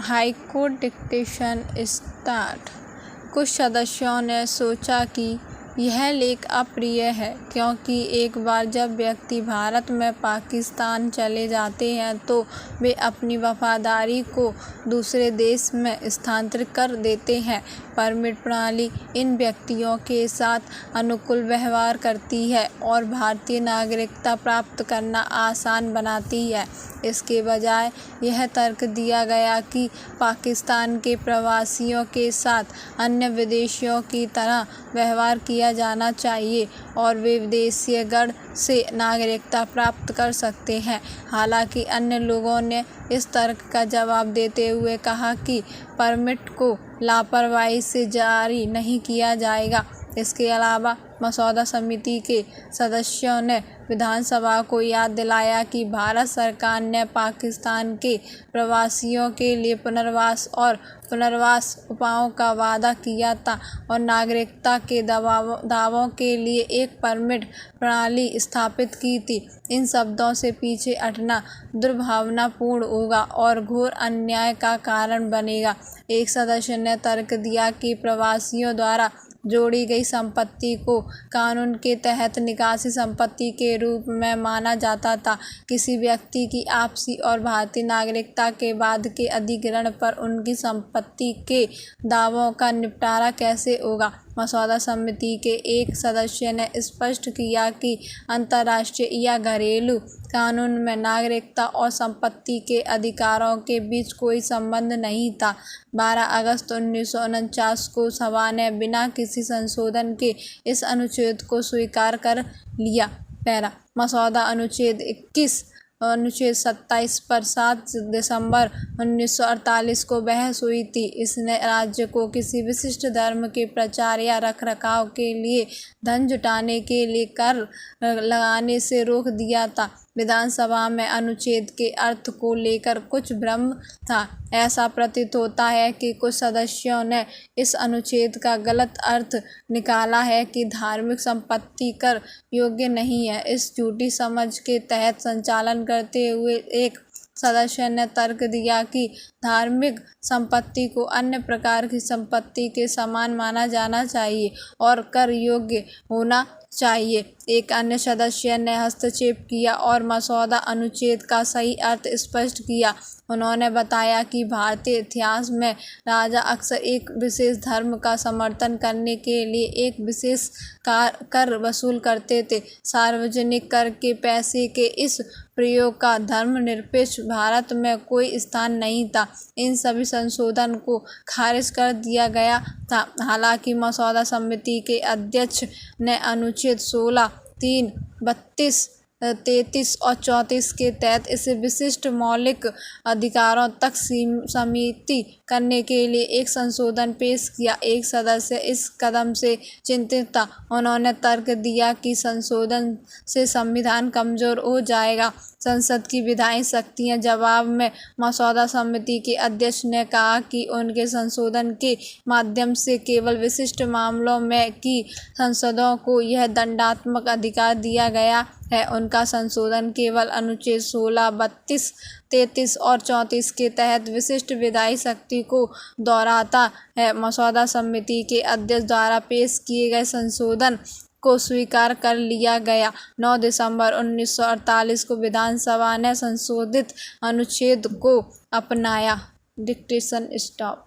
High court dictation start. कुछ सदस्यों ने सोचा कि यह लेख अप्रिय है क्योंकि एक बार जब व्यक्ति भारत में पाकिस्तान चले जाते हैं तो वे अपनी वफादारी को दूसरे देश में स्थानांतरित कर देते हैं। परमिट प्रणाली इन व्यक्तियों के साथ अनुकूल व्यवहार करती है और भारतीय नागरिकता प्राप्त करना आसान बनाती है। इसके बजाय यह तर्क दिया गया कि पाकिस्तान के प्रवासियों के साथ अन्य विदेशियों की तरह व्यवहार किया जाना चाहिए और वे विदेशीगण से नागरिकता प्राप्त कर सकते हैं। हालांकि अन्य लोगों ने इस तर्क का जवाब देते हुए कहा कि परमिट को लापरवाही से जारी नहीं किया जाएगा। इसके अलावा मसौदा समिति के सदस्यों ने विधानसभा को याद दिलाया कि भारत सरकार ने पाकिस्तान के प्रवासियों के लिए पुनर्वास उपायों का वादा किया था और नागरिकता के दावों के लिए एक परमिट प्रणाली स्थापित की थी। इन शब्दों से पीछे हटना दुर्भावनापूर्ण होगा और घोर अन्याय का कारण बनेगा। एक सदस्य ने तर्क दिया कि प्रवासियों द्वारा जोड़ी गई संपत्ति को कानून के तहत निकासी संपत्ति के रूप में माना जाता था। किसी व्यक्ति की वापसी और भारतीय नागरिकता के बाद के अधिग्रहण पर उनकी संपत्ति के दावों का निपटारा कैसे होगा। मसौदा समिति के एक सदस्य ने स्पष्ट किया कि अंतर्राष्ट्रीय या घरेलू कानून में नागरिकता और संपत्ति के अधिकारों के बीच कोई संबंध नहीं था। 12 अगस्त 1949 को सभा ने बिना किसी संशोधन के इस अनुच्छेद को स्वीकार कर लिया। पैरा मसौदा अनुच्छेद 21 अनुच्छेद 27 पर 7 दिसंबर 1948 को बहस हुई थी। इसने राज्य को किसी विशिष्ट धर्म के प्रचार या रखरखाव के लिए धन जुटाने के लिए कर लगाने से रोक दिया था। विधानसभा में अनुच्छेद के अर्थ को लेकर कुछ भ्रम था। ऐसा प्रतीत होता है कि कुछ सदस्यों ने इस अनुच्छेद का गलत अर्थ निकाला है कि धार्मिक संपत्ति कर योग्य नहीं है। इस झूठी समझ के तहत संचालन करते हुए एक सदस्य ने तर्क दिया कि धार्मिक संपत्ति को अन्य प्रकार की संपत्ति के समान माना जाना चाहिए और कर योग्य होना चाहिए। एक अन्य सदस्य ने हस्तक्षेप किया और मसौदा अनुच्छेद का सही अर्थ स्पष्ट किया। उन्होंने बताया कि भारतीय इतिहास में राजा अक्सर एक विशेष धर्म का समर्थन करने के लिए एक विशेष कर वसूल करते थे। सार्वजनिक कर के पैसे के इस प्रयोग का धर्मनिरपेक्ष भारत में कोई स्थान नहीं था। इन सभी संशोधन को खारिज कर दिया गया था। हालांकि मसौदा समिति के अध्यक्ष ने अनुच्छेद 16, 3, 32, 33 और 34 के तहत इसे विशिष्ट मौलिक अधिकारों तक सीमित करने के लिए एक संशोधन पेश किया। एक सदस्य इस कदम से चिंतित था। उन्होंने तर्क दिया कि संशोधन से संविधान कमजोर हो जाएगा। संसद की विधायी शक्तियां जवाब में मसौदा समिति के अध्यक्ष ने कहा कि उनके संशोधन के माध्यम से केवल विशिष्ट मामलों में की संसदों को यह दंडात्मक अधिकार दिया गया है। उनका संशोधन केवल अनुच्छेद 16, 32, 33 और 34 के तहत विशिष्ट विधायी शक्ति को दोहराता है। मसौदा समिति के अध्यक्ष द्वारा पेश किए गए संशोधन को स्वीकार कर लिया गया। 9 दिसंबर 1948 को विधानसभा ने संशोधित अनुच्छेद को अपनाया। Dictation stop.